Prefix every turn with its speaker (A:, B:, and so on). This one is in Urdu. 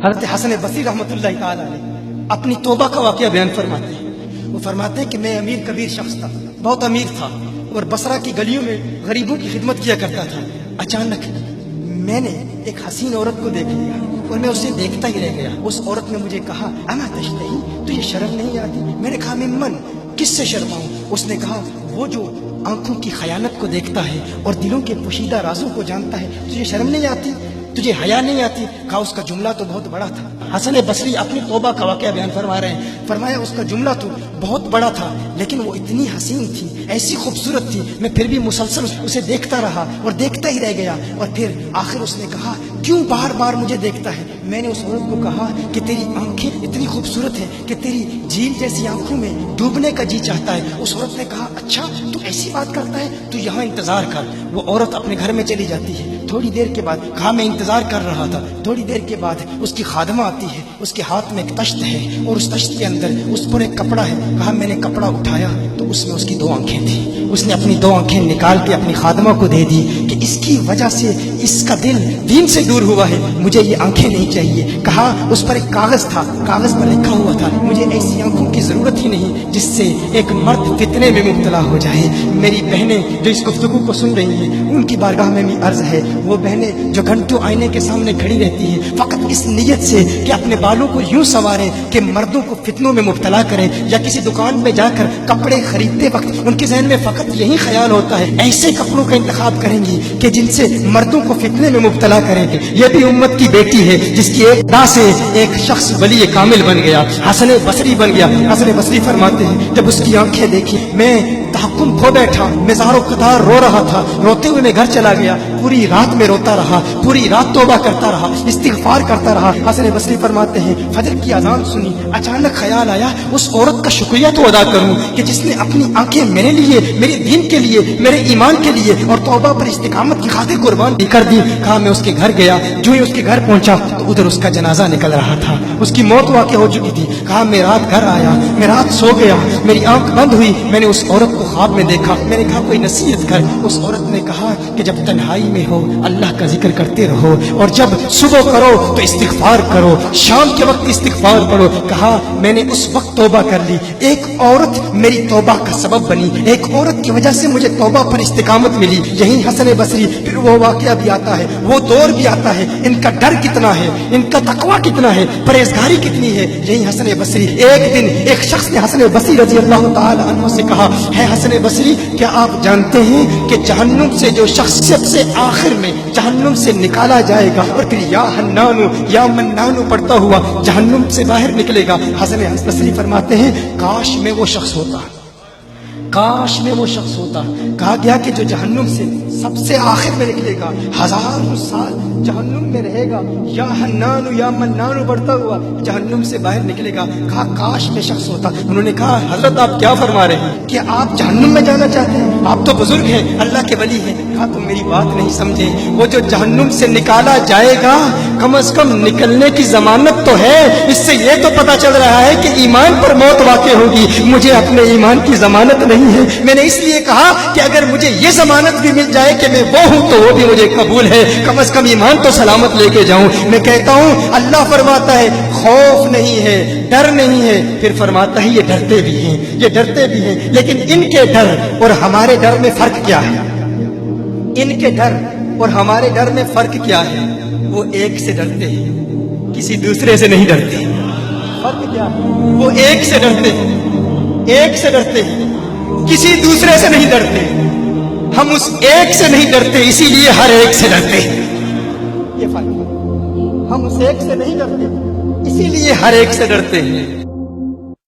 A: حضرت حسن بصری رحمۃ اللہ تعالی علیہ اپنی توبہ کا واقعہ بیان فرماتے ہیں۔ وہ فرماتے ہیں کہ میں امیر کبیر شخص تھا، بہت امیر تھا، اور بصرہ کی گلیوں میں غریبوں کی خدمت کیا کرتا تھا۔ اچانک میں نے ایک حسین عورت کو دیکھ لیا اور میں اسے دیکھتا ہی رہ گیا۔ اس عورت نے مجھے کہا اما تشتہی، تجھے شرم نہیں آتی؟ میں نے کہا ممن، کس سے شرماؤں؟ اس نے کہا وہ جو آنکھوں کی خیانت کو دیکھتا ہے اور دلوں کے پوشیدہ رازوں کو جانتا ہے، تجھے شرم نہیں آتی؟ تجھے حیا نہیں آتی؟ کہا اس کا جملہ تو بہت بڑا تھا۔ حسن بصری اپنی توبہ کا واقعہ بیان فرما رہے ہیں۔ فرمایا اس کا جملہ تو بہت بڑا تھا، لیکن وہ اتنی حسین تھی، ایسی خوبصورت تھی، میں پھر بھی مسلسل اسے دیکھتا رہا اور دیکھتا ہی رہ گیا۔ اور پھر آخر اس نے کہا کیوں بار بار مجھے دیکھتا ہے؟ میں نے اس عورت کو کہا کہ تیری آنکھیں اتنی خوبصورت ہیں کہ تیری جھیل جیسی آنکھوں میں ڈوبنے کا جی چاہتا ہے۔ اس عورت نے کہا اچھا تو ایسی بات کرتا ہے، تو یہاں انتظار کر۔ وہ عورت اپنے گھر میں چلی جاتی ہے۔ تھوڑی دیر کے بعد کہا میں انتظار کر رہا تھا۔ تھوڑی دیر کے بعد اس کی خادمہ آتی ہے، اس کے ہاتھ میں ایک تشت ہے اور اس تشت کے اندر اس پر ایک کپڑا ہے۔ کہا میں نے کپڑا اٹھایا تو اس میں اس کی 2 آنکھیں تھیں۔ اس نے اپنی 2 آنکھیں نکال کے اپنی خادمہ کو دے دی کہ اس کی وجہ سے اس کا دل دین سے دور ہوا ہے، مجھے یہ آنکھیں نہیں چاہیے۔ کہا اس پر ایک کاغذ تھا، کاغذ پر لکھا ہوا تھا مجھے ایسی آنکھوں کی ضرورت ہی نہیں جس سے ایک مرد فتنے میں مبتلا ہو جائے۔ میری بہنیں جو اس گفتگو کو سن رہی ہیں، ان کی بارگاہ میں بھی عرض ہے، وہ بہنیں جو گھنٹوں آئینے کے سامنے کھڑی رہتی ہیں فقط اس نیت سے کہ اپنے بالوں کو یوں سنواریں کہ مردوں کو فتنوں میں مبتلا کریں، یا کسی دکان میں جا کر کپڑے خریدتے وقت ان کے ذہن میں فقط یہی خیال ہوتا ہے ایسے کپڑوں کا انتخاب کریں گی کہ جن سے مردوں کو فتنے میں مبتلا کریں گے۔ یہ بھی امت کی بیٹی ہے جس کی ایک ادا سے ایک شخص ولی کامل بن گیا، حسن بصری بن گیا۔ حسن بصری فرماتے ہیں جب اس کی آنکھیں دیکھی میں تحکم کھو بیٹھا، میں زار و قطار رو رہا تھا۔ روتے ہوئے میں گھر چلا گیا، پوری رات میں روتا رہا، پوری رات توبہ کرتا رہا، استغفار کرتا رہا۔ حسن بصری فرماتے ہیں فجر کی اذان سنی، اچانک خیال آیا اس عورت کا شکریہ تو ادا کروں کہ جس نے اپنی آنکھیں میرے لیے، میرے دین کے لیے، میرے ایمان کے لیے اور توبہ پر استقامت کی خاطر قربان کر دی۔ کہا میں اس کے گھر گیا، جو ہی اس کے گھر پہنچا تو ادھر اس کا جنازہ نکل رہا تھا، اس کی موت واقع ہو چکی تھی۔ کہا میں رات گھر آیا، میں رات سو گیا، میری آنکھ بند ہوئی، میں نے اس عورت کو خواب میں دیکھا۔ میں نے کہا کوئی نصیحت کر۔ اس عورت نے کہا کہ جب تنہائی میں ہو اللہ کا ذکر کرتے رہو، اور جب صبح کرو تو استغفار کرو، شام کے وقت استغفار پڑھو۔ کہا میں نے اس وقت توبہ کر لی، ایک عورت میری توبہ کا سبب بنی، ایک عورت کی وجہ سے مجھے توبہ پر استقامت ملی۔ یہی حسن بصری پھر وہ واقعہ بھی آتا ہے، وہ دور بھی آتا ہے، ان کا ڈر کتنا ہے، ان کا تقویٰ کتنا ہے، پرہیزگاری کتنی ہے۔ یہی حسن بصری، ایک دن ایک شخص نے حسن بصری رضی اللہ تعالی عنہ سے کہا ہے حسن بصری کیا آپ جانتے ہیں کہ جہنم سے جو شخص سب سے آخر میں جہنم سے نکالا جائے گا اور پھر یا حنانو یا منانو پڑھتا ہوا جہنم سے باہر نکلے گا؟ حسن بصری فرماتے ہیں کاش میں وہ شخص ہوتا، کاش میں وہ شخص ہوتا۔ کہا گیا کہ جو جہنم سے سب سے آخر میں نکلے گا، 1000 سال جہنم میں رہے گا، یا حنانو یا منانو بڑھتا ہوا جہنم سے باہر نکلے گا۔ کہا کاش میں شخص ہوتا۔ انہوں نے کہا حضرت آپ کیا فرما رہے ہیں کہ آپ جہنم میں جانا چاہتے ہیں؟ آپ تو بزرگ ہیں، اللہ کے ولی ہیں۔ کہا تم میری بات نہیں سمجھے، وہ جو جہنم سے نکالا جائے گا کم از کم نکلنے کی ضمانت تو ہے، اس سے یہ تو پتا چل رہا ہے کہ ایمان پر موت واقع ہوگی۔ مجھے اپنے ایمان کی ضمانت نہیں ہے، میں نے اس لیے کہا کہ اگر مجھے یہ ضمانت بھی مل جائے کہ میں وہ ہوں تو وہ بھی مجھے قبول ہے، کم از کم ایمان تو سلامت لے کے جاؤں۔ میں کہتا ہوں اللہ فرماتا ہے خوف نہیں ہے، ڈر نہیں ہے، پھر فرماتا ہے یہ ڈرتے بھی ہیں، یہ ڈرتے بھی ہیں، لیکن ان کے ڈر اور ہمارے ڈر میں فرق کیا ہے؟ ان کے ڈر اور ہمارے ڈر میں فرق کیا ہے؟ وہ ایک سے ڈرتے ہیں، کسی دوسرے سے نہیں ڈرتے۔ فرق کیا ہے؟ وہ ایک سے ڈرتے ہیں، ایک سے ڈرتے ہیں، کسی دوسرے سے نہیں ڈرتے۔ ہم اس ایک سے نہیں ڈرتے، اسی لیے ہر ایک سے ڈرتے ہیں۔ یہ فرق ہے، ہم اس ایک سے نہیں ڈرتے، اسی لیے ہر ایک سے ڈرتے ہیں۔